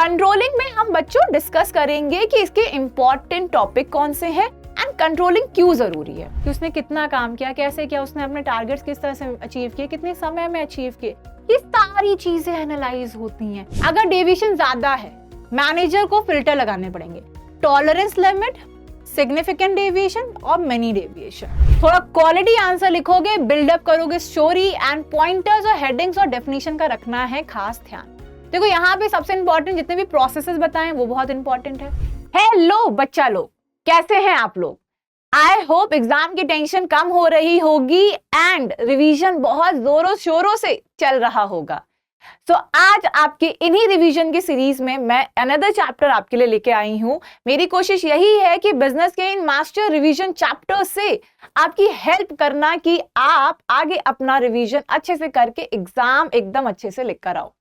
Controlling में हम बच्चों डिस्कस करेंगे कि इसके इम्पोर्टेंट टॉपिक कौन से हैं एंड कंट्रोलिंग क्यों जरूरी है, कि उसने कितना काम किया, कैसे किया, उसने अपने टारगेट्स किस तरह से अचीव किए, कितने समय में अचीव किए, ये सारी चीजें एनालाइज होती हैं। अगर डेविएशन ज्यादा है, मैनेजर को फिल्टर लगाने पड़ेंगे, टॉलरेंस लिमिट, सिग्निफिकेंट डेविएशन और मेनी डेविएशन। थोड़ा क्वालिटी आंसर लिखोगे, बिल्डअप करोगे स्टोरी एंड पॉइंटर्स और हेडिंग्स और डेफिनेशन का रखना है खास ध्यान। देखो यहाँ पे सबसे इंपॉर्टेंट जितने भी प्रोसेसेस बताएं वो बहुत इंपॉर्टेंट है। हेलो बच्चा लोग, कैसे हैं आप लोग? आई होप एग्जाम की टेंशन कम हो रही होगी एंड रिवीजन बहुत जोरों शोरों से चल रहा होगा। तो आज आपके इन्हीं रिवीजन की सीरीज में मैं अनदर चैप्टर आपके लिए लेके आई हूं। मेरी कोशिश यही है कि बिजनेस के इन मास्टर रिवीजन चैप्टर से आपकी हेल्प करना कि आप आगे अपना रिवीजन अच्छे से करके एग्जाम एकदम अच्छे से लिख कर आओ।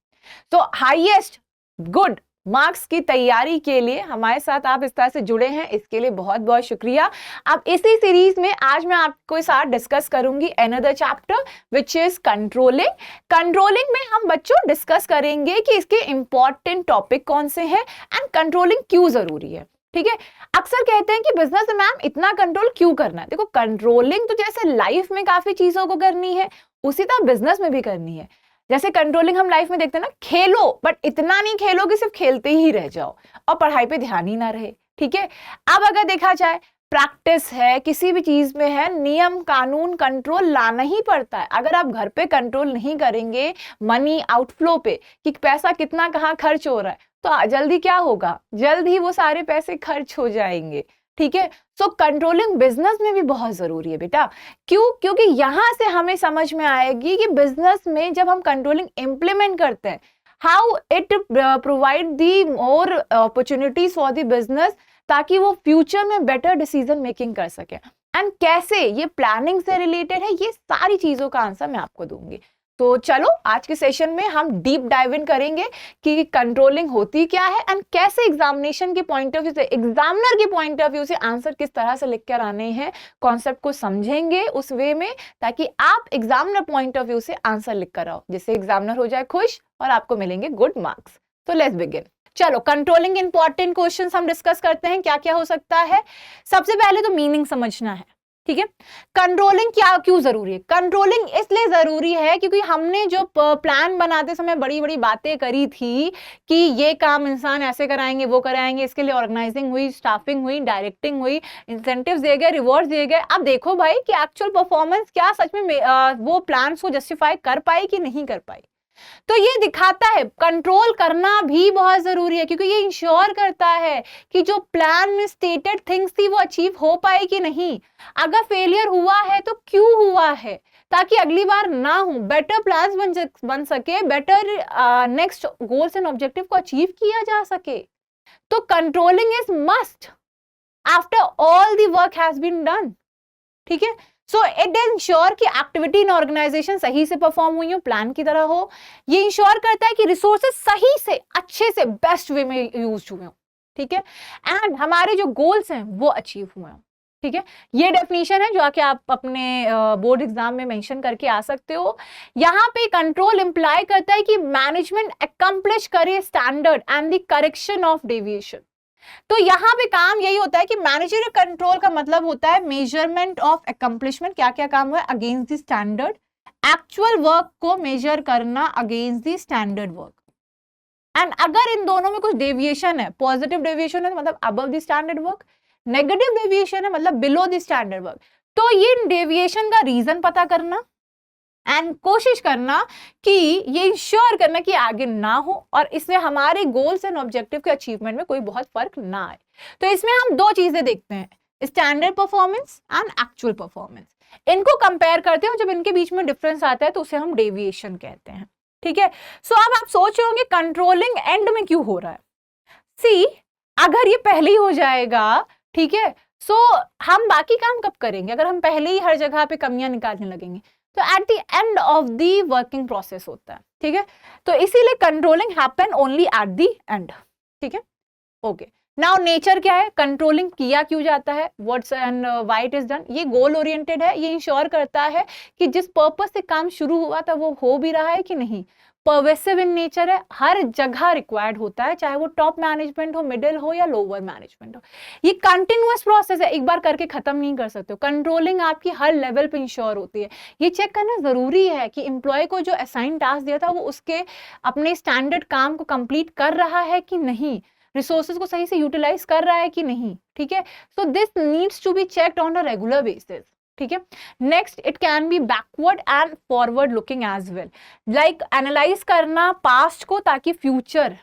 तो हाईएस्ट गुड मार्क्स की तैयारी के लिए हमारे साथ आप इस तरह से जुड़े हैं, इसके लिए बहुत बहुत शुक्रिया। अब इसी सीरीज में आज मैं आपको साथ डिस्कस करूंगी another chapter which is controlling. Controlling में हम बच्चों डिस्कस करेंगे कि इसके इंपॉर्टेंट टॉपिक कौन से हैं एंड कंट्रोलिंग क्यों जरूरी है। ठीक है, अक्सर कहते हैं कि बिजनेस में मैम इतना कंट्रोल क्यों करना है। देखो कंट्रोलिंग तो जैसे लाइफ में काफी चीजों को करनी है, उसी तरह बिजनेस में भी करनी है। जैसे कंट्रोलिंग हम लाइफ में देखते हैं ना, खेलो बट इतना नहीं खेलो कि सिर्फ खेलते ही रह जाओ और पढ़ाई पे ध्यान ही ना रहे। ठीक है, अब अगर देखा जाए प्रैक्टिस है, किसी भी चीज में है, नियम कानून कंट्रोल लाना ही पड़ता है। अगर आप घर पे कंट्रोल नहीं करेंगे मनी आउटफ्लो पे कि पैसा कितना कहाँ खर्च हो रहा है, तो जल्दी क्या होगा, जल्द ही वो सारे पैसे खर्च हो जाएंगे। ठीक है, सो कंट्रोलिंग बिजनेस में भी बहुत जरूरी है बेटा। क्यों? क्योंकि यहां से हमें समझ में आएगी कि बिजनेस में जब हम कंट्रोलिंग इंप्लीमेंट करते हैं, how it provide the more opportunities for the business, ताकि वो फ्यूचर में बेटर डिसीजन मेकिंग कर सके। एंड कैसे ये प्लानिंग से रिलेटेड है, ये सारी चीजों का आंसर मैं आपको दूंगी। तो चलो आज के सेशन में हम डीप डाइव इन करेंगे कि कंट्रोलिंग होती क्या है एंड कैसे एग्जामिनेशन के पॉइंट ऑफ व्यू से, एग्जामिनर के पॉइंट ऑफ व्यू से आंसर किस तरह से लिख कर आने हैं, कॉन्सेप्ट को समझेंगे उस वे में ताकि आप एग्जामिनर पॉइंट ऑफ व्यू से आंसर लिख कर आओ, जिससे एग्जामिनर हो जाए खुश और आपको मिलेंगे गुड मार्क्स। तो लेट्स बिगिन। चलो कंट्रोलिंग इंपॉर्टेंट क्वेश्चंस हम डिस्कस करते हैं, क्या क्या हो सकता है। सबसे पहले तो मीनिंग समझना है। ठीक है, कंट्रोलिंग क्या क्यों जरूरी है? कंट्रोलिंग इसलिए जरूरी है क्योंकि हमने जो प्लान बनाते समय बड़ी बड़ी बातें करी थी कि ये काम इंसान ऐसे कराएंगे, वो कराएंगे, इसके लिए ऑर्गेनाइजिंग हुई, स्टाफिंग हुई, डायरेक्टिंग हुई, इंसेंटिव्स दिए गए, रिवॉर्ड्स दिए गए। अब देखो भाई कि एक्चुअल परफॉर्मेंस क्या सच में वो प्लान्स को जस्टिफाई कर पाई कि नहीं कर पाई। तो ये दिखाता है कंट्रोल करना भी बहुत जरूरी है, क्योंकि ये इंश्योर करता है कि जो प्लान में स्टेटेड थिंग्स थी वो अचीव हो पाए कि नहीं। अगर फेलियर हुआ है तो क्यों हुआ है, ताकि अगली बार ना हो, बेटर प्लान्स बन सके, better next goals and objective को अचीव किया जा सके। तो controlling is must after all the work has been done. ठीक है, सो इट इंश्योर कि एक्टिविटी इन ऑर्गेनाइजेशन सही से परफॉर्म हुई हो, प्लान की तरह हो। ये इंश्योर करता है कि रिसोर्सेज सही से, अच्छे से, बेस्ट वे में यूज हुए हो। ठीक है, एंड हमारे जो गोल्स हैं वो अचीव हुए हो। ठीक है, ये डेफिनेशन है जो आके आप अपने बोर्ड एग्जाम में मेंशन करके आ सकते हो। यहाँ पे कंट्रोल इंप्लाई करता है कि मैनेजमेंट अकम्प्लिश करे standard and the correction of deviation. तो यहां पे काम यही होता है कि मैनेजरियल कंट्रोल का मतलब होता है मेजरमेंट ऑफ अकम्प्लिशमेंट, क्या क्या काम हुआ है against the standard, actual work को मेजर करना against the standard work. And अगर इन दोनों में कुछ डेविएशन है, पॉजिटिव डेविएशन है मतलब above the standard work, negative deviation है मतलब बिलो द स्टैंडर्ड वर्क, तो ये डेविएशन का रीजन पता करना एंड कोशिश करना कि ये इंश्योर करना कि आगे ना हो और इसमें हमारे गोल्स एंड ऑब्जेक्टिव के अचीवमेंट में कोई बहुत फर्क ना आए। तो इसमें हम दो चीजें देखते हैं, standard performance and actual performance. इनको कंपेयर करते हैं, जब इनके बीच में डिफरेंस आता है तो उसे हम डेविएशन कहते हैं। ठीक है, सो अब आप सोच रहे होंगे कंट्रोलिंग एंड में क्यों हो रहा है। सी, अगर ये पहले ही हो जाएगा, ठीक है, सो हम बाकी काम कब करेंगे अगर हम पहले ही हर जगह पे कमियां निकालने लगेंगे। तो at the end of the working process होता है। ठीक है, तो इसीलिए controlling happen only at the end. ठीक है, ओके। नाउ नेचर क्या है, कंट्रोलिंग किया क्यों जाता है, what's and why it is done. ये गोल ओरिएंटेड है, ये इंश्योर करता है कि जिस पर्पस से काम शुरू हुआ था वो हो भी रहा है कि नहीं, परवेसिव इन नेचर है, हर जगह रिक्वायर्ड होता है, चाहे वो टॉप मैनेजमेंट हो, मिडिल हो या लोअर मैनेजमेंट हो। ये कंटिन्यूअस प्रोसेस है, एक बार करके खत्म नहीं कर सकते हो। कंट्रोलिंग आपकी हर लेवल पे इंश्योर होती है। ये चेक करना जरूरी है कि एम्प्लॉय को जो असाइन टास्क दिया था वो उसके अपने स्टैंडर्ड काम को कंप्लीट कर रहा है कि नहीं, रिसोर्सेज को सही से यूटिलाइज कर रहा है कि नहीं, ठीक है। So this needs to be checked on a regular basis, ठीक है। Next, it can be backward and forward looking as well, like analyse करना पास्ट को ताकि फ्यूचर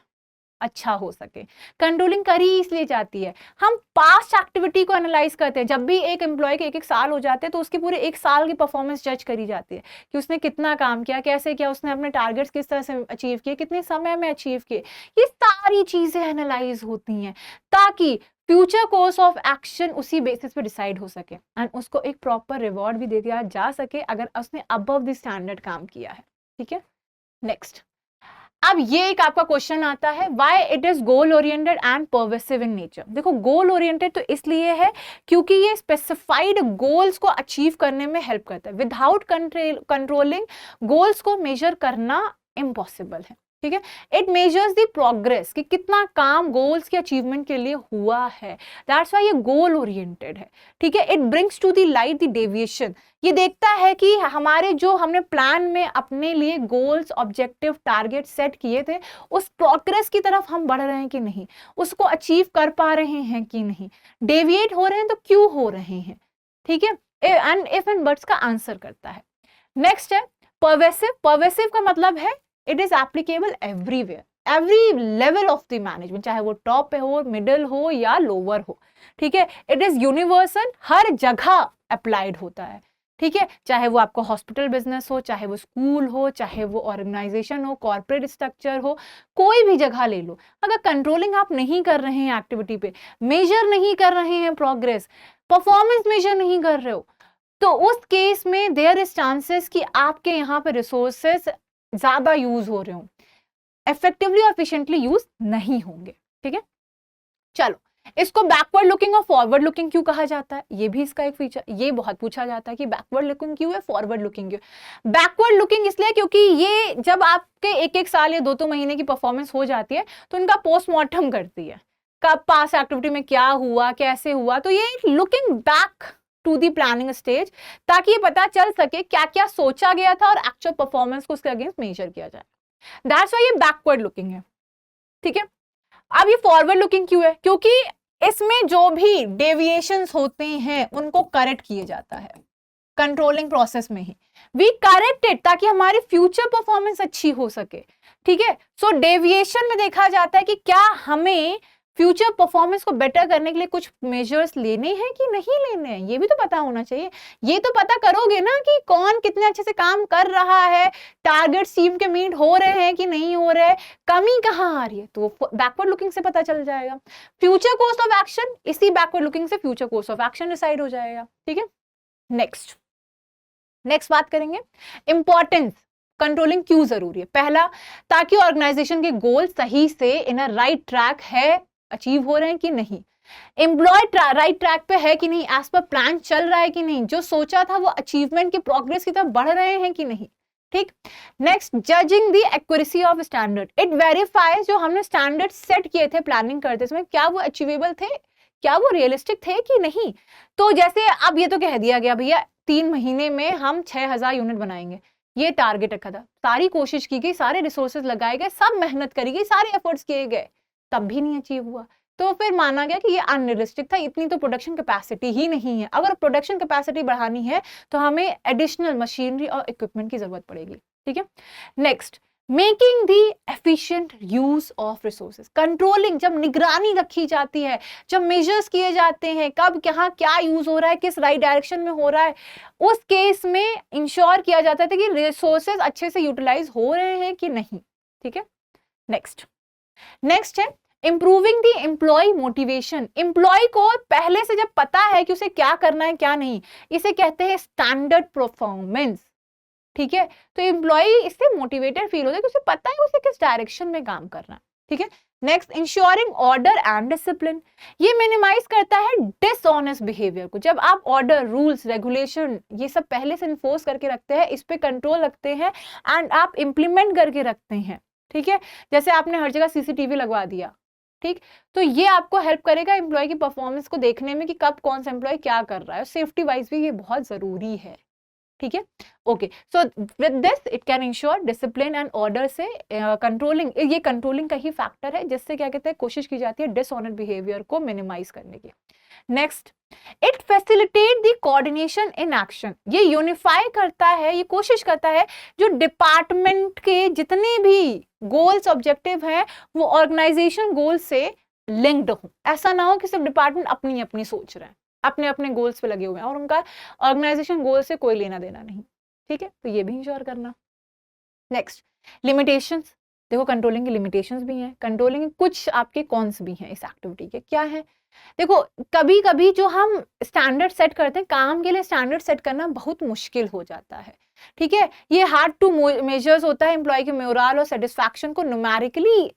अच्छा हो सके। कंट्रोलिंग करी इसलिए जाती है, हम पास्ट एक्टिविटी को एनालाइज करते हैं। जब भी एक एम्प्लॉय के 1-1 साल हो जाते हैं तो उसके पूरे 1 साल की परफॉर्मेंस जज करी जाती है कि उसने कितना काम किया, कैसे किया, उसने अपने टारगेट्स किस तरह से अचीव किए, कितने समय में अचीव किए। ये सारी चीजें एनालाइज होती हैं ताकि फ्यूचर कोर्स ऑफ एक्शन उसी बेसिस पे डिसाइड हो सके एंड उसको एक प्रॉपर रिवॉर्ड भी दे दिया जा सके अगर उसने अबव द स्टैंडर्ड काम किया है, ठीक है। नेक्स्ट, अब ये एक आपका क्वेश्चन आता है, why it is goal oriented and pervasive in nature. देखो, गोल ओरिएंटेड तो इसलिए है क्योंकि ये स्पेसिफाइड गोल्स को अचीव करने में हेल्प करता है। विदाउट कंट्रोलिंग गोल्स को मेजर करना इम्पॉसिबल है, ठीक है। इट मेजर्स द प्रोग्रेस कि कितना काम गोल्स के अचीवमेंट के लिए हुआ है, दैट्स व्हाई ये गोल ओरिएंटेड है, ठीक है। It brings to the light the deviation, ये देखता है कि हमारे जो हमने प्लान में अपने लिए गोल्स, ऑब्जेक्टिव, टारगेट सेट किए थे उस प्रोग्रेस की तरफ हम बढ़ रहे हैं कि नहीं, उसको अचीव कर पा रहे हैं कि नहीं, डेविएट हो रहे हैं तो क्यों हो रहे हैं, ठीक है। एंड इफ एंड बट्स का आंसर करता है। नेक्स्ट है परवेसिव। परवेसिव का मतलब है it is applicable everywhere, every level of the management, चाहे वो टॉप पे हो, मिडिल हो या लोअर हो, ठीक है। इट इज यूनिवर्सल, हर जगह अप्लाइड होता है, ठीक है। चाहे वो आपका हॉस्पिटल बिजनेस हो, चाहे वो स्कूल हो, चाहे वो ऑर्गेनाइजेशन हो, कॉर्पोरेट स्ट्रक्चर हो, कोई भी जगह ले लो। अगर कंट्रोलिंग आप नहीं कर रहे हैं एक्टिविटी पे, मेजर नहीं कर रहे हैं प्रोग्रेस, परफॉर्मेंस मेजर नहीं कर रहे हो, तो उस केस में देयर इज चांसेस कि आपके यहाँ पे रिसोर्सेस ज्यादा यूज हो रहे हो, इफेक्टिवली और एफिशिएंटली यूज नहीं होंगे, ठीक है। चलो, इसको बैकवर्ड लुकिंग और फॉरवर्ड लुकिंग क्यों कहा जाता है, ये भी इसका एक फीचर, ये बहुत पूछा जाता है कि बैकवर्ड लुकिंग क्यों है, फॉरवर्ड लुकिंग क्यों। बैकवर्ड लुकिंग इसलिए क्योंकि ये जब आपके 1-1 साल या 2-2 महीने की परफॉर्मेंस हो जाती है तो इनका पोस्टमार्टम करती है, कब पास एक्टिविटी में क्या हुआ, कैसे हुआ, तो ये looking back to the planning stage, ताकि ये पता चल सके क्या क्या सोचा गया था और एक्चुअल परफॉर्मेंस को उसके अगेंस्ट मेजर किया जाए। दैट्स व्हाई ये बैकवर्ड लुकिंग है, ठीक है। अब ये फॉरवर्ड लुकिंग क्यों है, क्योंकि इसमें जो भी डेविएशंस होते हैं उनको करेक्ट किया जाता है कंट्रोलिंग प्रोसेस में ही। वी करेक्ट इट ताकि हमारी फ्यूचर परफॉर्मेंस अच्छी हो सके, ठीक है। सो डेविएशन में देखा जाता है कि क्या हमें फ्यूचर परफॉर्मेंस को बेटर करने के लिए कुछ मेजर्स लेने हैं कि नहीं लेने हैं, ये भी तो पता होना चाहिए। ये तो पता करोगे ना कि कौन कितने अच्छे से काम कर रहा है, टारगेट टीम के मीट हो रहे हैं कि नहीं हो रहे, कमी कहाँ आ रही है, तो बैकवर्ड लुकिंग से पता चल जाएगा। फ्यूचर कोर्स ऑफ एक्शन, इसी बैकवर्ड लुकिंग से future course of action decide हो जाएगा, ठीक है। नेक्स्ट बात करेंगे इंपॉर्टेंस, कंट्रोलिंग क्यों जरूरी है। पहला, ताकि ऑर्गेनाइजेशन के गोल सही से इन अ राइट ट्रैक है, अचीव हो रहे हैं कि नहीं, एम्प्लॉय राइट ट्रैक पे है कि नहीं, एज पर प्लान चल रहा है कि नहीं, जो सोचा था वो अचीवमेंट की प्रोग्रेस की तरफ बढ़ रहे हैं कि नहीं, ठीक। Next, judging the accuracy of standard, it verifies जो हमने स्टैंडर्ड सेट किए थे प्लानिंग करते समय, क्या वो अचीवेबल थे, क्या वो रियलिस्टिक थे कि नहीं। तो जैसे अब ये तो कह दिया गया भैया 3 महीने में हम 6000 यूनिट बनाएंगे, ये टारगेट रखा था, सारी कोशिश की गई, सारे रिसोर्सेज लगाए गए, सब मेहनत करी गई, सारे एफर्ट्स किए गए, तब भी नहीं अचीव हुआ, तो फिर माना गया कि ये अनरियलिस्टिक था, इतनी तो प्रोडक्शन कैपेसिटी ही नहीं है। अगर प्रोडक्शन कैपेसिटी बढ़ानी है तो हमें एडिशनल मशीनरी और इक्विपमेंट की जरूरत पड़ेगी, ठीक है। Next, making the efficient use of resources, controlling, जब निगरानी रखी जाती है, जब मेजर्स किए जाते हैं कब कहाँ क्या यूज हो रहा है, किस राइट डायरेक्शन में हो रहा है, उस केस में इंश्योर किया जाता है कि रिसोर्सेज अच्छे से यूटिलाइज हो रहे हैं कि नहीं, ठीक है। नेक्स्ट है improving the employee motivation, employee को पहले से जब पता है कि उसे क्या करना है क्या नहीं, इसे कहते हैं स्टैंडर्ड परफॉर्मेंस, ठीक है। तो एम्प्लॉय इससे मोटिवेटेड फील होता है कि उसे पता है उसे किस डायरेक्शन में काम करना है, ठीक है। Next, ensuring order and discipline, ये मिनिमाइज करता है डिसऑनेस्ट बिहेवियर को। जब आप ऑर्डर, रूल्स, रेगुलेशन ये सब पहले से इन्फोर्स करके रखते हैं, इस पे कंट्रोल रखते हैं एंड आप इम्प्लीमेंट करके रखते हैं, ठीक है, जैसे आपने हर जगह सीसीटीवी लगवा दिया, ठीक, तो ये आपको हेल्प करेगा एम्प्लॉय की परफॉर्मेंस को देखने में कि कब कौन सा एम्प्लॉय क्या कर रहा है। सेफ्टी वाइज भी ये बहुत जरूरी है, ठीक है। Okay, so with this it can ensure discipline and order से कंट्रोलिंग, ये कंट्रोलिंग का ही फैक्टर है जिससे क्या कहते हैं कोशिश की जाती है डिसऑनर बिहेवियर को मिनिमाइज करने की। Next, it facilitate the coordination in action, ये यूनिफाई करता है, ये कोशिश करता है जो डिपार्टमेंट के जितने भी गोल्स ऑब्जेक्टिव हैं वो ऑर्गेनाइजेशन गोल से लिंक्ड हो। ऐसा ना हो कि सिर्फ डिपार्टमेंट अपनी अपनी सोच रहे हैं, अपने अपने गोल्स पे लगे हुए हैं और उनका ऑर्गेनाइजेशन गोल से कोई लेना देना नहीं, ठीक है, तो ये भी इंश्योर करना। नेक्स्ट, लिमिटेशंस, देखो कंट्रोलिंग की लिमिटेशंस भी हैं, कंट्रोलिंग के कुछ आपके कॉन्स भी हैं इस एक्टिविटी के। क्या है, देखो कभी कभी जो हम स्टैंडर्ड सेट करते हैं काम के लिए, स्टैंडर्ड सेट करना बहुत मुश्किल हो जाता है, ठीक है, ये हार्ड टू मेजर्स होता है, एम्प्लॉय के मोरल और सेटिस्फैक्शन को न्यूमेरिकली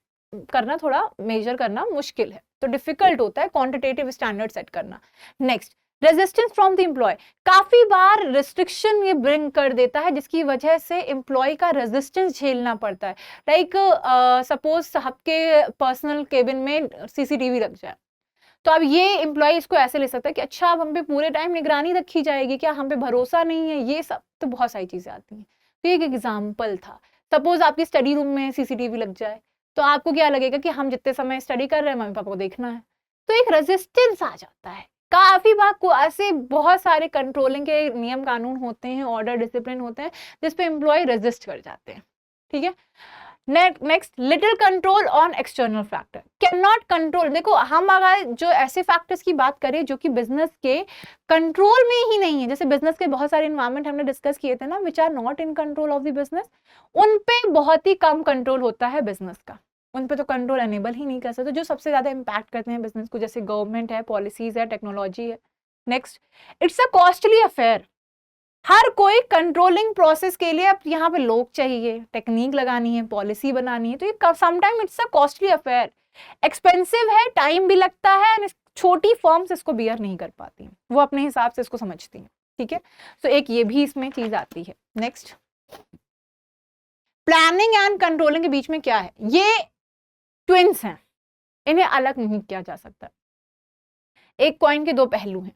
करना थोड़ा मेजर करना मुश्किल है, तो डिफिकल्ट होता है क्वांटिटेटिव स्टैंडर्ड सेट करना। Next, resistance from the employee, काफी बार रिस्ट्रिक्शन ये ब्रिंग कर देता है जिसकी वजह से एम्प्लॉय का रेजिस्टेंस झेलना पड़ता है। लाइक सपोज आपके पर्सनल केबिन में सीसीटीवी लग जाए, तो अब ये एम्प्लॉय इसको ऐसे ले सकता है कि अच्छा अब हम पे पूरे टाइम निगरानी रखी जाएगी, क्या हम पे भरोसा नहीं है, ये सब तो बहुत सारी चीजें आती हैं। तो एक एग्जाम्पल था, सपोज आपकी स्टडी रूम में सीसीटीवी लग जाए तो आपको क्या लगेगा कि हम जितने समय स्टडी कर रहे हैं मम्मी पापा को देखना है, तो एक रेजिस्टेंस आ जाता है। काफी बार को ऐसे बहुत सारे कंट्रोलिंग के नियम कानून होते हैं, ऑर्डर डिसिप्लिन होते हैं जिसपे एम्प्लॉय रेजिस्ट कर जाते हैं, ठीक है। Next, little control on external factor, can not control, देखो हम अगर जो ऐसे फैक्टर्स की बात करें जो कि बिजनेस के कंट्रोल में ही नहीं है, जैसे बिजनेस के बहुत सारे एनवायरमेंट हमने डिस्कस किए थे ना, which are not in control of the business, उन पे बहुत ही कम कंट्रोल होता है बिजनेस का, उन पे तो कंट्रोल एनेबल ही नहीं कर सकते। जो सबसे ज्यादा इंपैक्ट करते हैं बिजनेस को, जैसे गवर्नमेंट है, पॉलिसीज है, टेक्नोलॉजी है। Next, it's a costly affair, हर कोई कंट्रोलिंग प्रोसेस के लिए अब यहाँ पे लोग चाहिए, टेक्निक लगानी है, पॉलिसी बनानी है, तो ये sometime it's a costly affair, expensive है, टाइम भी लगता है, छोटी फर्म्स इसको बियर नहीं कर पाती, वो अपने हिसाब से इसको समझती हैं, ठीक है। तो एक ये भी इसमें चीज आती है। नेक्स्ट, प्लानिंग एंड कंट्रोलिंग के बीच में क्या है, ये ट्विन्स हैं, इन्हें अलग नहीं किया जा सकता, एक कॉइन के दो पहलू हैं,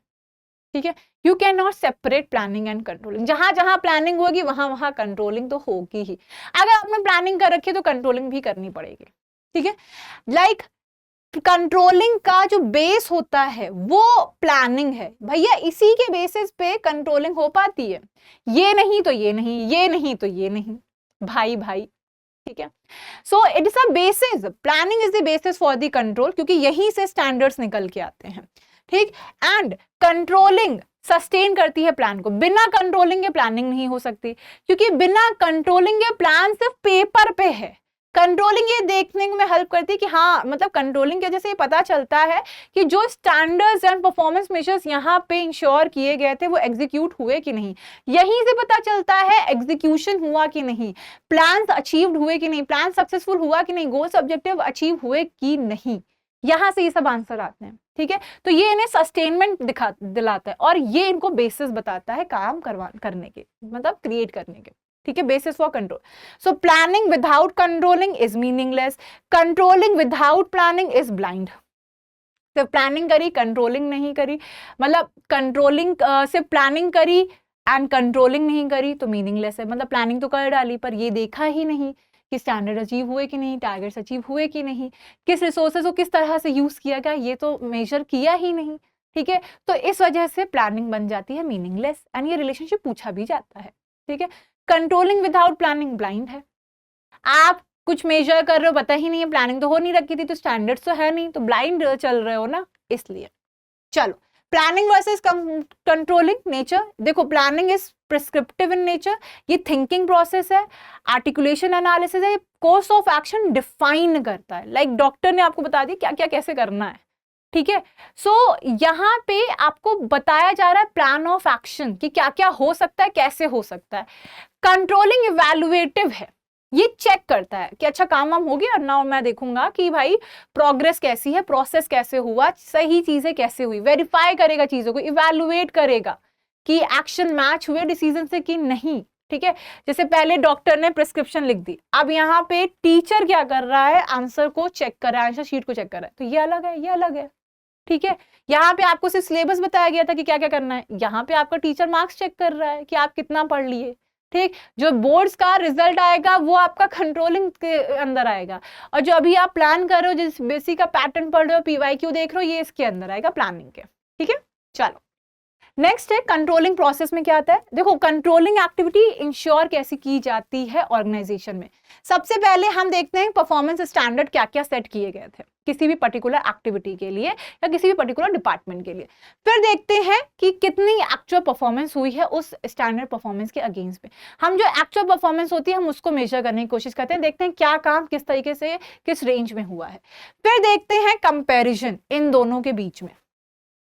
ठीक है। You can not separate planning and controlling, जहां जहां प्लानिंग होगी वहां वहां कंट्रोलिंग तो होगी ही, अगर आपने प्लानिंग कर रखी है तो कंट्रोलिंग भी करनी पड़ेगी, ठीक है। लाइक कंट्रोलिंग का जो बेस होता है वो प्लानिंग है भैया, इसी के बेसिस पे कंट्रोलिंग हो पाती है, ये नहीं तो ये नहीं, ये नहीं तो ये नहीं, भाई भाई, ठीक है। So it is a basis, planning is the basis for the control, क्योंकि यहीं से स्टैंडर्ड्स निकल के आते हैं, ठीक। एंड कंट्रोलिंग सस्टेन करती है प्लान को, बिना कंट्रोलिंग के प्लानिंग नहीं हो सकती, क्योंकि बिना कंट्रोलिंग के प्लान सिर्फ पेपर पे है। कंट्रोलिंग ये देखने में हेल्प करती है कि हाँ, मतलब कंट्रोलिंग की वजह से ये पता चलता है कि जो स्टैंडर्ड्स एंड परफॉर्मेंस मेजर्स यहाँ पे इंश्योर किए गए थे वो एग्जीक्यूट हुए कि नहीं, यहीं से पता चलता है एग्जीक्यूशन हुआ कि नहीं, प्लान अचीव्ड हुए कि नहीं, प्लान सक्सेसफुल हुआ कि नहीं, गोल्स ऑब्जेक्टिव अचीव हुए कि नहीं, यहां से ये सब आंसर आते हैं, ठीक है। तो ये इन्हें सस्टेनमेंट दिलाता है और ये इनको बेसिस बताता है काम करने के, मतलब क्रिएट करने के, ठीक है, basis for control. So planning without controlling is meaningless, controlling without planning is blind. सिर्फ प्लानिंग करी, कंट्रोलिंग नहीं करी, मतलब कंट्रोलिंग सिर्फ प्लानिंग करी एंड कंट्रोलिंग नहीं करी तो मीनिंगलेस है, मतलब प्लानिंग तो कर डाली पर ये देखा ही नहीं कि स्टैंडर्ड अचीव हुए कि नहीं, टारगेट्स अचीव हुए कि नहीं, किस रिसोर्सेज को किस तरह से यूज किया गया ये तो मेजर किया ही नहीं, ठीक है। तो इस वजह से प्लानिंग बन जाती है मीनिंगलेस एंड ये रिलेशनशिप पूछा भी जाता है, ठीक है। कंट्रोलिंग विदाउट प्लानिंग ब्लाइंड है, आप कुछ मेजर कर रहे हो, पता ही नहीं है, प्लानिंग तो हो नहीं रखी थी तो स्टैंडर्ड्स तो है नहीं, तो ब्लाइंड चल रहे हो ना, इसलिए। चलो, प्लानिंग वर्सेस कंट्रोलिंग नेचर, देखो planning is prescriptive in nature, ये थिंकिंग प्रोसेस है, आर्टिकुलेशन एनालिसिस है, कोर्स ऑफ एक्शन डिफाइन करता है, लाइक डॉक्टर ने आपको बता दिया क्या क्या कैसे करना है, ठीक है। सो यहाँ पे आपको बताया जा रहा है प्लान ऑफ एक्शन कि क्या क्या हो सकता है, कैसे हो सकता है। कंट्रोलिंग इवैल्यूएटिव है, ये चेक करता है कि अच्छा काम वाम हो गया, और नाउ मैं देखूंगा कि भाई प्रोग्रेस कैसी है, प्रोसेस कैसे हुआ, सही चीजें कैसे हुई, वेरीफाई करेगा चीजों को, इवैल्यूएट करेगा कि एक्शन मैच हुए डिसीजन से कि नहीं। ठीक है, जैसे पहले डॉक्टर ने प्रिस्क्रिप्शन लिख दी, अब यहाँ पे टीचर क्या कर रहा है, आंसर को चेक कर रहा है, आंसर शीट को चेक कर रहा है, तो ये अलग है, ये अलग है। ठीक है, यहाँ पे आपको सिर्फ सिलेबस बताया गया था कि क्या क्या करना है, यहाँ पे आपका टीचर मार्क्स चेक कर रहा है कि आप कितना पढ़ लिए। ठीक, जो बोर्ड्स का रिजल्ट आएगा वो आपका कंट्रोलिंग के अंदर आएगा, और जो अभी आप प्लान कर रहे हो, जिस बेसिक का पैटर्न पढ़ रहे हो, पीवाईक्यू देख रहे हो, ये इसके अंदर आएगा प्लानिंग के। ठीक है, चलो नेक्स्ट है कंट्रोलिंग प्रोसेस में क्या आता है। देखो कंट्रोलिंग एक्टिविटी इंश्योर कैसी की जाती है ऑर्गेनाइजेशन में। सबसे पहले हम देखते हैं परफॉर्मेंस स्टैंडर्ड क्या क्या सेट किए गए थे किसी भी पर्टिकुलर एक्टिविटी के लिए या किसी भी पर्टिकुलर डिपार्टमेंट के लिए। फिर देखते हैं कि कितनी एक्चुअल परफॉर्मेंस हुई है उस स्टैंडर्ड परफॉर्मेंस के अगेंस्ट पे। हम जो एक्चुअल परफॉर्मेंस होती है हम उसको मेजर करने की कोशिश करते हैं, देखते हैं क्या काम किस तरीके से किस रेंज में हुआ है। फिर देखते हैं कंपैरिजन इन दोनों के बीच में,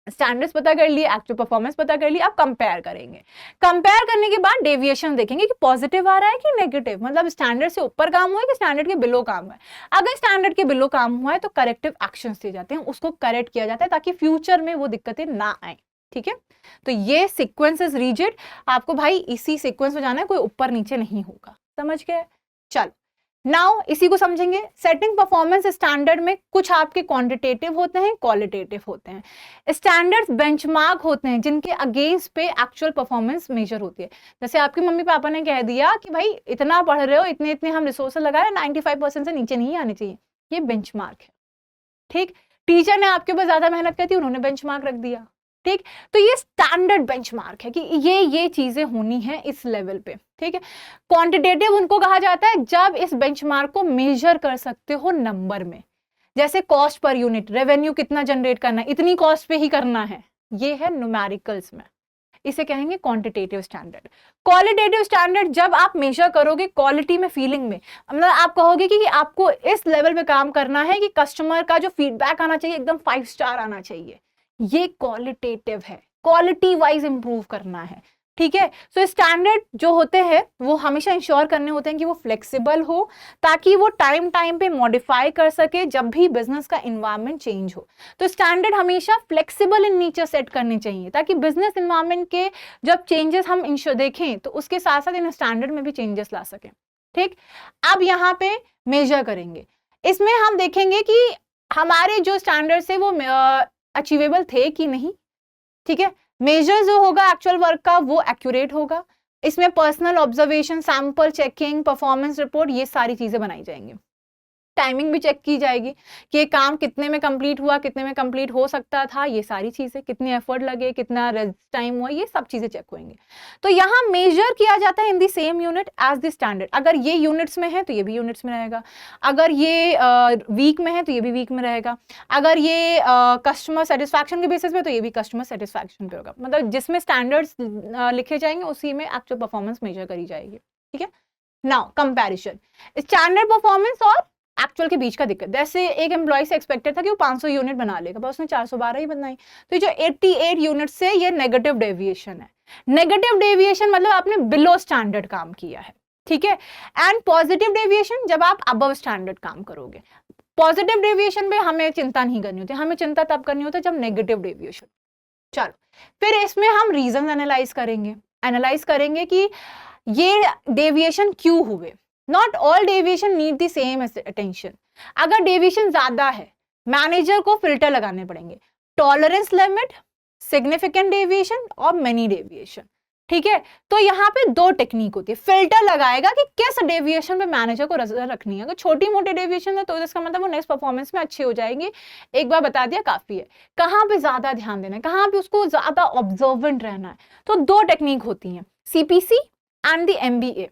स्टैंडर्ड्स पता कर लिए, एक्चुअल परफॉर्मेंस पता कर लिए, अब कंपेयर करेंगे। कंपेयर करने के बाद डेविएशन देखेंगे कि पॉजिटिव आ रहा है कि नेगेटिव, मतलब स्टैंडर्ड से ऊपर काम हुआ है कि स्टैंडर्ड के बिलो काम हुआ है। अगर स्टैंडर्ड के बिलो काम हुआ है तो करेक्टिव एक्शंस लिए जाते हैं, उसको करेक्ट किया जाता है ताकि फ्यूचर में वो दिक्कतें ना आए। ठीक है, तो ये सीक्वेंस इज रिजिड, आपको भाई इसी सीक्वेंस में जाना है, कोई ऊपर नीचे नहीं होगा। समझ गए? चलो नाउ इसी को समझेंगे। सेटिंग परफॉर्मेंस स्टैंडर्ड में कुछ आपके क्वांटिटेटिव होते हैं, क्वालिटेटिव होते हैं। स्टैंडर्ड्स बेंचमार्क होते हैं जिनके अगेंस्ट पे एक्चुअल परफॉर्मेंस मेजर होती है। जैसे आपके मम्मी पापा ने कह दिया कि भाई इतना पढ़ रहे हो, इतने इतने हम रिसोर्सेज लगाए, 95% से नीचे नहीं आने चाहिए, ये बेंचमार्क है। ठीक, टीचर ने आपके ऊपर ज्यादा मेहनत कर दी, उन्होंने बेंचमार्क रख दिया। ठीक, तो ये स्टैंडर्ड बेंचमार्क है कि ये चीजें होनी है इस लेवल पे। ठीक है, क्वांटिटेटिव उनको कहा जाता है जब इस बेंचमार्क को मेजर कर सकते हो नंबर में, जैसे कॉस्ट पर यूनिट, रेवेन्यू कितना जनरेट करना है, इतनी कॉस्ट पे ही करना है, ये है न्यूमेरिकल्स में, इसे कहेंगे क्वांटिटेटिव स्टैंडर्ड। क्वालिटेटिव स्टैंडर्ड जब आप मेजर करोगे क्वालिटी में, फीलिंग में, मतलब आप कहोगे कि आपको इस लेवल पे काम करना है कि कस्टमर का जो फीडबैक आना चाहिए एकदम 5 स्टार आना चाहिए, ये क्वालिटेटिव है, क्वालिटी वाइज इंप्रूव करना है। ठीक है, सो स्टैंडर्ड जो होते हैं वो हमेशा इंश्योर करने होते हैं कि वो फ्लेक्सिबल हो, ताकि वो टाइम टाइम पे मॉडिफाई कर सके जब भी बिजनेस का इन्वायरमेंट चेंज हो। तो स्टैंडर्ड हमेशा फ्लेक्सिबल इन नेचर सेट करने चाहिए ताकि बिजनेस इन्वायरमेंट के जब चेंजेस हम देखें तो उसके साथ साथ इन स्टैंडर्ड में भी चेंजेस ला सकें। ठीक, अब यहाँ पे मेजर करेंगे, इसमें हम देखेंगे कि हमारे जो स्टैंडर्ड्स है वो अचीवेबल थे कि नहीं। ठीक है, मेजर जो होगा एक्चुअल वर्क का वो एक्यूरेट होगा, इसमें personal observation, sample checking, performance report, ये सारी चीजें बनाई जाएंगी। टाइमिंग भी चेक की जाएगी कि ये काम कितने में कंप्लीट हुआ, कितने में कंप्लीट हो सकता था, ये सारी चीजें, कितने एफर्ट लगे, कितना टाइम हुआ, ये सब चीजें चेक होंगी। तो यहाँ मेजर किया जाता है in the same unit as the standard. अगर ये यूनिट्स में है तो ये भी यूनिट्स में रहेगा, अगर ये वीक में है तो ये भी वीक में रहेगा, अगर ये कस्टमर सेटिस्फैक्शन के बेसिस पे तो ये भी कस्टमर सेटिस्फैक्शन पे होगा। मतलब जिसमें स्टैंडर्ड्स लिखे जाएंगे उसी में एक्चुअल परफॉर्मेंस मेजर करी जाएगी। ठीक है, नाउ कंपैरिजन, स्टैंडर्ड परफॉर्मेंस और एक्चुअल के बीच का दिक्कत। जैसे एक एम्प्लॉय से एक्सपेक्टेड था कि वो 500 यूनिट बना लेगा, पर उसने 412 ही बनाई, तो जो 88 यूनिट से ये नेगेटिव डेविएशन है। नेगेटिव डेविएशन मतलब आपने बिलो स्टैंडर्ड काम किया है। ठीक है, एंड पॉजिटिव डेविएशन जब आप अबव स्टैंडर्ड काम करोगे। पॉजिटिव डेविएशन में हमें चिंता नहीं करनी होती, हमें चिंता तब करनी होती है जब नेगेटिव डेविएशन। चलो फिर इसमें हम रीजन एनालाइज करेंगे कि ये डेविएशन क्यों हुए। Not all deviation need the same attention. अगर डेविएशन ज्यादा है मैनेजर को फिल्टर लगाने पड़ेंगे, टॉलरेंस लिमिट, सिग्निफिकेंट डेविएशन और मेनी डेविएशन। ठीक है, तो यहाँ पे दो टेक्निक होती है। फिल्टर लगाएगा कि किस डेविएशन पे मैनेजर को नजर रखनी है। अगर छोटी मोटी डेविएशन है तो इसका मतलब वो नेक्स्ट परफॉर्मेंस में अच्छी हो जाएगी, एक बार बता दिया काफी है। कहाँ पे ज्यादा ध्यान देना है, कहाँ पे उसको ज्यादा ऑब्जर्वेंट रहना है, तो दो टेक्निक होती है, CPC एंड द MBA।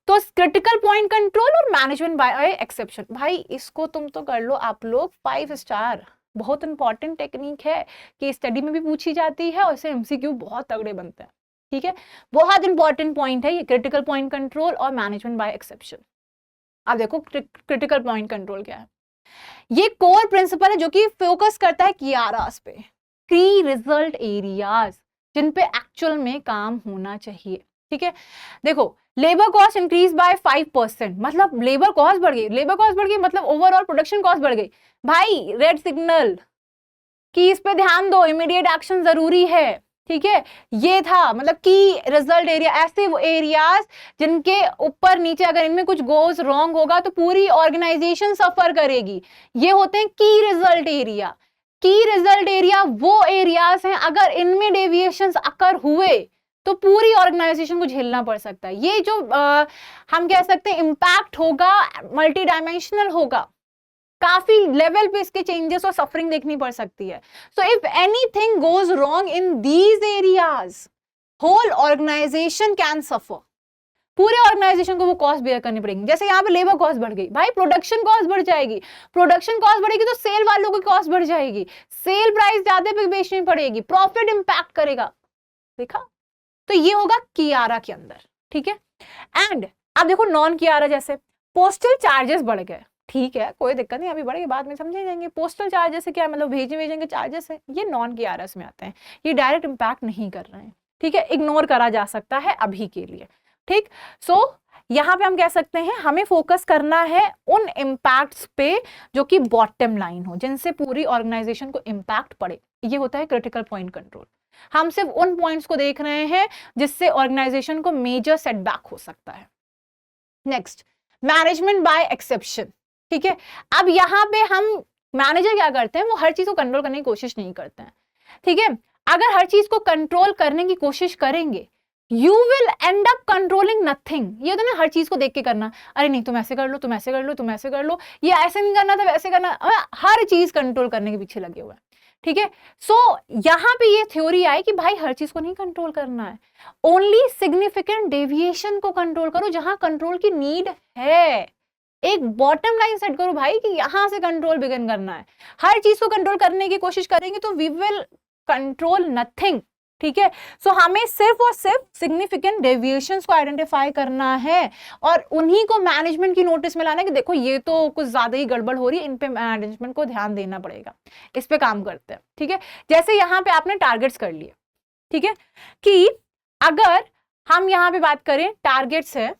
तो क्रिटिकल पॉइंट कंट्रोल और मैनेजमेंट बाय एक्सेप्शन, भाई इसको तुम तो कर लो आप लोग 5 स्टार, बहुत इंपॉर्टेंट टेक्निक है कि स्टडी में भी पूछी जाती है और इससे MCQ बहुत तगड़े बनते हैं। ठीक है, बहुत इंपॉर्टेंट पॉइंट है ये, क्रिटिकल पॉइंट कंट्रोल और मैनेजमेंट बाय एक्सेप्शन। अब देखो क्रिटिकल पॉइंट कंट्रोल क्या है। ये कोर प्रिंसिपल है जो कि फोकस करता है कियारास पे, की रिजल्ट एरियाज जिन पे एक्चुअल में काम होना चाहिए। ठीक है, देखो लेबर कॉस्ट इंक्रीज बाय 5%, मतलब लेबर कॉस्ट बढ़ गई, लेबर कॉस्ट बढ़ गई मतलब ओवरऑल प्रोडक्शन कॉस्ट बढ़ गई। भाई रेड सिग्नल कि इस पे ध्यान दो, इमीडिएट एक्शन जरूरी है। ठीक है, ये था मतलब की रिजल्ट एरिया, ऐसे वो एरियाज जिनके ऊपर नीचे अगर इनमें कुछ गोज रॉन्ग होगा तो पूरी ऑर्गेनाइजेशन सफर करेगी। ये होते हैं की रिजल्ट एरिया। की रिजल्ट एरिया वो एरियाज हैं अगर इनमें डेविएशंस अकर हुए तो पूरी ऑर्गेनाइजेशन को झेलना पड़ सकता है। ये जो हम कह सकते हैं इम्पैक्ट होगा, मल्टी डायमेंशनल होगा, काफी लेवल पे इसके चेंजेस और सफरिंग देखनी पड़ सकती है। So if anything goes wrong in these areas, whole organization can suffer. पूरे ऑर्गेनाइजेशन को वो कॉस्ट बेयर करनी पड़ेगी। जैसे यहाँ पे लेबर कॉस्ट बढ़ गई, भाई प्रोडक्शन कॉस्ट बढ़ जाएगी, प्रोडक्शन कॉस्ट बढ़ेगी तो सेल वालों की कॉस्ट बढ़ जाएगी, सेल प्राइस ज्यादा पे बेचनी पड़ेगी, प्रॉफिट इंपैक्ट करेगा। देखा, तो ये होगा कियारा के अंदर। ठीक है, एंड अब देखो नॉन कियारा, जैसे पोस्टल चार्जेस बढ़ गए, ठीक है कोई दिक्कत नहीं, अभी बढ़ेंगे बाद में समझे जाएंगे। पोस्टल चार्जेस से क्या मतलब, भेजेंगे चार्जेस है, ये नॉन कियारस में आते हैं, ये डायरेक्ट इंपैक्ट नहीं कर रहे हैं। ठीक है, इग्नोर करा जा सकता है अभी के लिए। ठीक, सो यहां पे हम कह सकते हैं हमें फोकस करना है उन इंपैक्ट्स पे जो कि बॉटम लाइन हो, जिनसे पूरी ऑर्गेनाइजेशन को इंपैक्ट पड़े। ये होता है क्रिटिकल पॉइंट कंट्रोल। हम सिर्फ उन पॉइंट्स को देख रहे हैं जिससे ऑर्गेनाइजेशन को मेजर सेटबैक हो सकता है। Next, management by exception. ठीक है, अब यहां पे हम मैनेजर क्या करते हैं, वो हर चीज को कंट्रोल करने की कोशिश नहीं करते हैं। ठीक है, अगर हर चीज को कंट्रोल करने की कोशिश करेंगे you will and up controlling nothing. ये तो ना हर चीज को देख के करना, अरे नहीं तुम ऐसे कर लो, तुम ऐसे कर लो, तुम ऐसे कर लो, ये ऐसे नहीं करना था वैसे करना, हर चीज कंट्रोल करने के पीछे लगे हुए हैं। ठीक है, सो यहां पे ये थ्योरी आई कि भाई हर चीज को नहीं कंट्रोल करना है, ओनली सिग्निफिकेंट डेविएशन को कंट्रोल करो जहां कंट्रोल की नीड है। एक बॉटम लाइन सेट करो भाई कि यहां से कंट्रोल बिगिन करना है। हर चीज को कंट्रोल करने की कोशिश करेंगे तो वी विल कंट्रोल नथिंग। ठीक है, सो हमें सिर्फ और सिर्फ सिग्निफिकेंट डेविएशंस को आइडेंटिफाई करना है और उन्हीं को मैनेजमेंट की नोटिस में लाना है कि देखो ये तो कुछ ज्यादा ही गड़बड़ हो रही है, इन पे मैनेजमेंट को ध्यान देना पड़ेगा, इस पे काम करते हैं। ठीक है, जैसे यहां पे आपने टारगेट्स कर लिए, ठीक है, कि अगर हम यहां पे बात करें टारगेट्स है,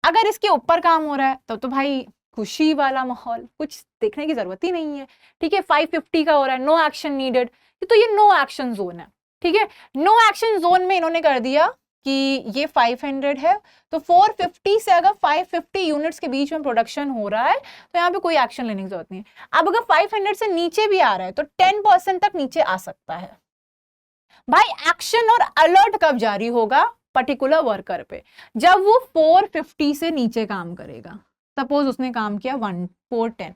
अगर इसके ऊपर काम हो रहा है तो भाई खुशी वाला माहौल, कुछ देखने की जरूरत ही नहीं है। ठीक है, 550 का हो रहा है, नो एक्शन नीडेड, तो ये नो एक्शन जोन है। ठीक है, नो एक्शन जोन में इन्होंने कर दिया कि ये 500 है, तो 450 से अगर 550 यूनिट्स के बीच में प्रोडक्शन हो रहा है तो यहाँ पे कोई एक्शन लेने की जरूरत नहीं है। अब अगर 500 से नीचे भी आ रहा है तो 10% तक नीचे आ सकता है। भाई एक्शन और अलर्ट कब जारी होगा, पर्टिकुलर वर्कर पे, जब वो 450 से नीचे काम करेगा। सपोज उसने काम किया 410,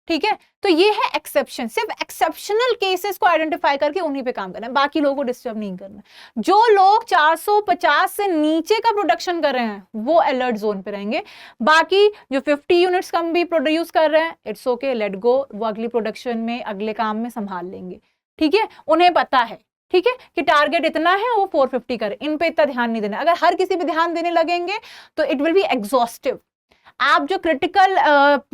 ठीक है, तो ये है एक्सेप्शन। सिर्फ एक्सेप्शनल केसेस को आइडेंटिफाई करके उन्हीं पे काम करना है, बाकी लोगों को डिस्टर्ब नहीं करना। जो लोग 450 से नीचे का प्रोडक्शन कर रहे हैं वो अलर्ट जोन पे रहेंगे, बाकी जो 50 यूनिट्स कम भी प्रोड्यूस कर रहे हैं इट्स ओके, लेट गो, वो अगली प्रोडक्शन में अगले काम में संभाल लेंगे। ठीक है, उन्हें पता है, ठीक है, कि टारगेट इतना है, वो 450 करे, इन पे इतना ध्यान नहीं देना। अगर हर किसी पे ध्यान देने लगेंगे तो इट विल बी एग्जॉस्टिव। आप जो क्रिटिकल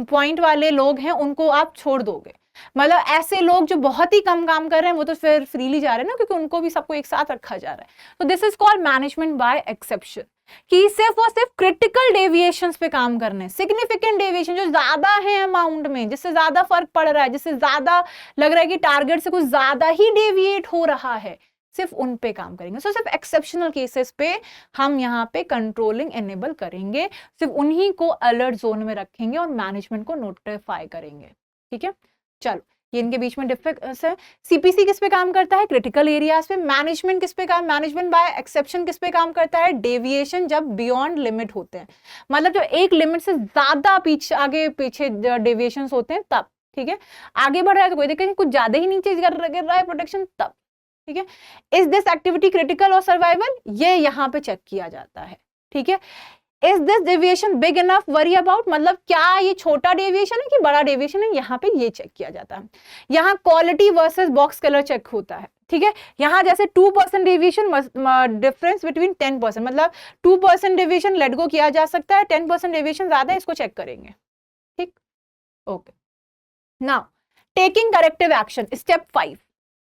पॉइंट वाले लोग हैं उनको आप छोड़ दोगे, मतलब ऐसे लोग जो बहुत ही कम काम कर रहे हैं वो तो फिर फ्रीली जा रहे हैं ना, क्योंकि उनको भी सबको एक साथ रखा जा रहा है। तो this is called management by exception, कि सिर्फ और सिर्फ क्रिटिकल डेविएशंस पे काम करने हैं। सिग्निफिकेंट डेविएशन जो ज्यादा है अमाउंट में, जिससे ज्यादा फर्क पड़ रहा है, जिससे ज्यादा लग रहा है कि टारगेट से कुछ ज्यादा ही डेविएट हो रहा है, सिर्फ उन पे काम करेंगे। सो सिर्फ एक्सेप्शनल केसेस पे हम यहाँ पे कंट्रोलिंग एनेबल करेंगे, सिर्फ उन्हीं को अलर्ट जोन में रखेंगे और मैनेजमेंट को नोटिफाई करेंगे। ठीक है, चलो ये इनके बीच में डिफरेंस है। सीपीसी किस पे काम करता है, क्रिटिकल एरियाज पे। मैनेजमेंट किस पे काम, मैनेजमेंट बाय एक्सेप्शन किस पे काम करता है, डेविएशन जब बियॉन्ड लिमिट होते हैं, मतलब जो एक लिमिट से ज्यादा पीछे आगे पीछे डेविएशन होते हैं तब। ठीक है, आगे बढ़ रहा है तो कोई दिक्कत नहीं, कुछ ज्यादा ही नीचे गिर रहा है प्रोडक्शन तब। ठीक है, इज दिस एक्टिविटी क्रिटिकल और सर्वाइवल, ये यहां पे चेक किया जाता है। ठीक है, is this deviation big enough worry about, मतलब क्या ये छोटा डेविएशन है कि बड़ा डेविएशन है, यहाँ पे ये चेक किया जाता है। यहाँ quality versus box colour check होता है। ठीक है, यहाँ जैसे 2% डेविएशन डिफरेंस बिटवीन 10%, मतलब 2% डेविएशन लेट गो किया जा सकता है, 10% डेविएशन ज्यादा है, इसको चेक करेंगे। ठीक, okay, now taking corrective action, step 5।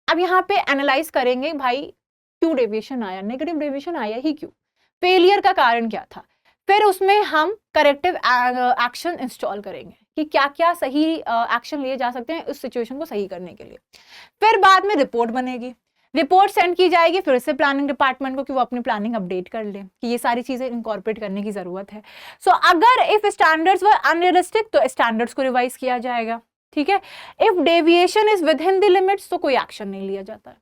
अब यहाँ पे एनालाइज करेंगे भाई क्यों डेविएशन आया, नेगेटिव डेविएशन आया ही क्यों। फेलियर का कारण क्या था, फिर उसमें हम करेक्टिव एक्शन इंस्टॉल करेंगे कि क्या क्या सही एक्शन लिए जा सकते हैं उस सिचुएशन को सही करने के लिए। फिर बाद में रिपोर्ट बनेगी, रिपोर्ट सेंड की जाएगी फिर से प्लानिंग डिपार्टमेंट को कि वो अपनी प्लानिंग अपडेट कर ले कि ये सारी चीजें इनकॉर्पोरेट करने की जरूरत है। सो अगर इफ स्टैंडर्ड्स वर अनरियलिस्टिक तो स्टैंडर्ड्स को रिवाइज किया जाएगा, ठीक है। If deviation is with in the limits तो कोई एक्शन नहीं लिया जाता है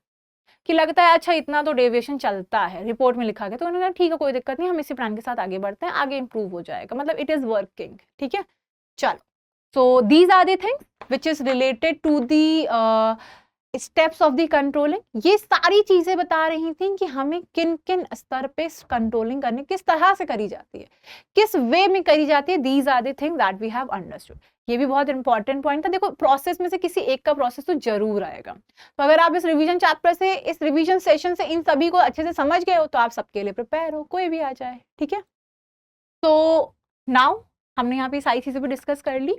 कि लगता है अच्छा इतना तो डेविएशन चलता है, रिपोर्ट में लिखा गया तो उन्होंने कहा ठीक है कोई दिक्कत नहीं, हम इसी प्लान के साथ आगे बढ़ते हैं, आगे इंप्रूव हो जाएगा, मतलब इट इज वर्किंग, ठीक है। चलो, so these are the things which is related to the steps of the controlling. ये सारी चीजें बता रही थी कि हमें किन किन स्तर पे कंट्रोलिंग करनी, किस तरह से करी जाती है, किस वे में करी जाती है। These are the things that we have understood. ये भी बहुत इंपॉर्टेंट पॉइंट था। देखो प्रोसेस में से किसी एक का प्रोसेस तो जरूर आएगा, तो अगर आप इस रिवीजन चैप्टर से, इस रिवीजन सेशन से इन सभी को अच्छे से समझ गए हो तो आप सबके लिए प्रिपेयर हो, कोई भी आ जाए, ठीक है। तो नाउ हमने यहाँ पे सारी चीजें भी डिस्कस कर ली।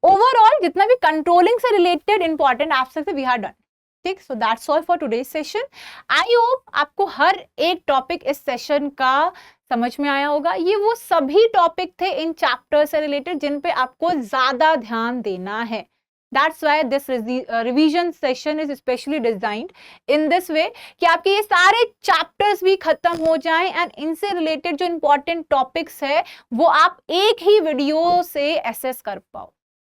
ओवरऑल जितना भी कंट्रोलिंग से रिलेटेड इंपॉर्टेंट एस्पेक्ट है वी आर डन, ठीक। So that's all for today's session. I hope आपको हर एक टॉपिक इस सेशन का समझ में आया होगा। ये वो सभी टॉपिक थे इन चैप्टर से रिलेटेड जिन पे आपको ज्यादा ध्यान देना है। That's why this revision session is specially designed in this way कि आपके ये सारे चैप्टर्स भी खत्म हो जाएं एंड इनसे रिलेटेड जो इंपॉर्टेंट टॉपिक्स है वो आप एक ही वीडियो से एसेस कर पाओ,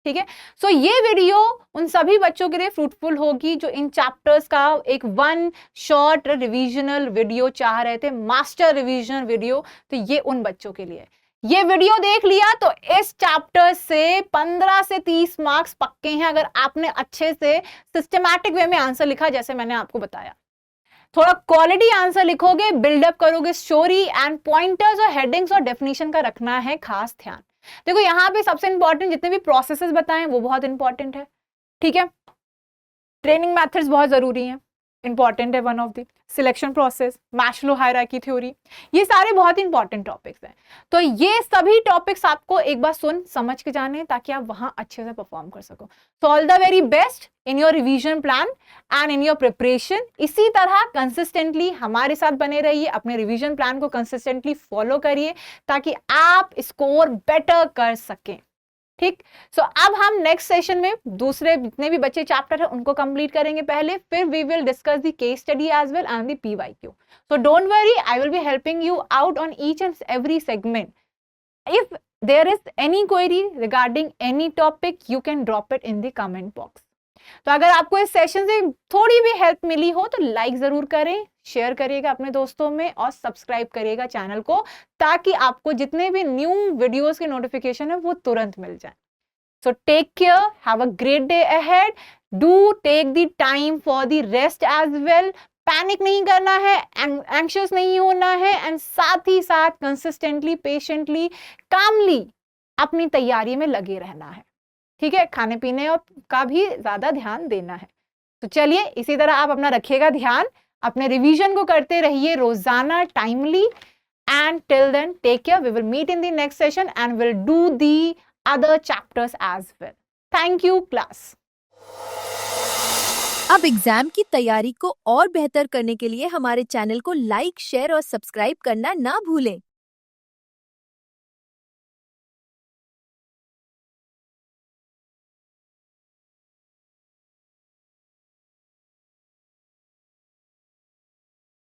ठीक है। सो ये वीडियो उन सभी बच्चों के लिए फ्रूटफुल होगी जो इन चैप्टर्स का एक वन शॉर्ट रिविजनल वीडियो चाह रहे थे, मास्टर रिविजन वीडियो। तो ये उन बच्चों के लिए, ये वीडियो देख लिया तो इस चैप्टर से 15 से 30 मार्क्स पक्के हैं अगर आपने अच्छे से सिस्टमैटिक वे में आंसर लिखा, जैसे मैंने आपको बताया। थोड़ा क्वालिटी आंसर लिखोगे, बिल्डअप करोगे स्टोरी एंड पॉइंटर्स और हेडिंग्स और डेफिनेशन का रखना है खास ध्यान। देखो यहाँ पे सबसे इंपॉर्टेंट जितने भी प्रोसेसेस बताएं वो बहुत इंपॉर्टेंट है, ठीक है। ट्रेनिंग मेथड्स बहुत जरूरी हैं, इंपॉर्टेंट है one of the selection process, Maslow hierarchy theory, ये सारे बहुत इंपॉर्टेंट टॉपिक्स हैं। तो ये सभी टॉपिक्स आपको एक बार सुन समझ के जाने ताकि आप वहां अच्छे से परफॉर्म कर सको। So all the very best in your revision plan and in your preparation. इसी तरह कंसिस्टेंटली हमारे साथ बने रहिए, अपने रिवीजन प्लान को कंसिस्टेंटली फॉलो करिए ताकि आप स्कोर बेटर कर सकें, ठीक। सो अब हम नेक्स्ट सेशन में दूसरे जितने भी बच्चे चैप्टर है उनको कंप्लीट करेंगे पहले, फिर we will discuss the case study as well and the PYQ। So don't worry, I will be helping you out on each and every segment. If there is any query regarding any topic you can drop it in the comment box. तो अगर आपको इस session से थोड़ी भी help मिली हो तो like जरूर करें, शेयर करिएगा अपने दोस्तों में और सब्सक्राइब करिएगा चैनल को ताकि आपको जितने भी न्यू वीडियोस के नोटिफिकेशन है वो तुरंत मिल जाए। So take care, have a great day ahead, do take the time for the rest as well. Panic नहीं करना है, एंग्शियस नहीं होना है एंड साथ ही साथ कंसिस्टेंटली, पेशेंटली, कामली अपनी तैयारी में लगे रहना है, ठीक है। खाने पीने का भी ज्यादा ध्यान देना है। तो चलिए इसी तरह आप अपना रखिएगा ध्यान, अपने रिवीजन को करते रहिए रोजाना timely and till then take care. We will meet in the next session and will do the other chapters as well. Thank you class. अब एग्जाम की तैयारी को और बेहतर करने के लिए हमारे चैनल को लाइक, शेयर और सब्सक्राइब करना ना भूलें।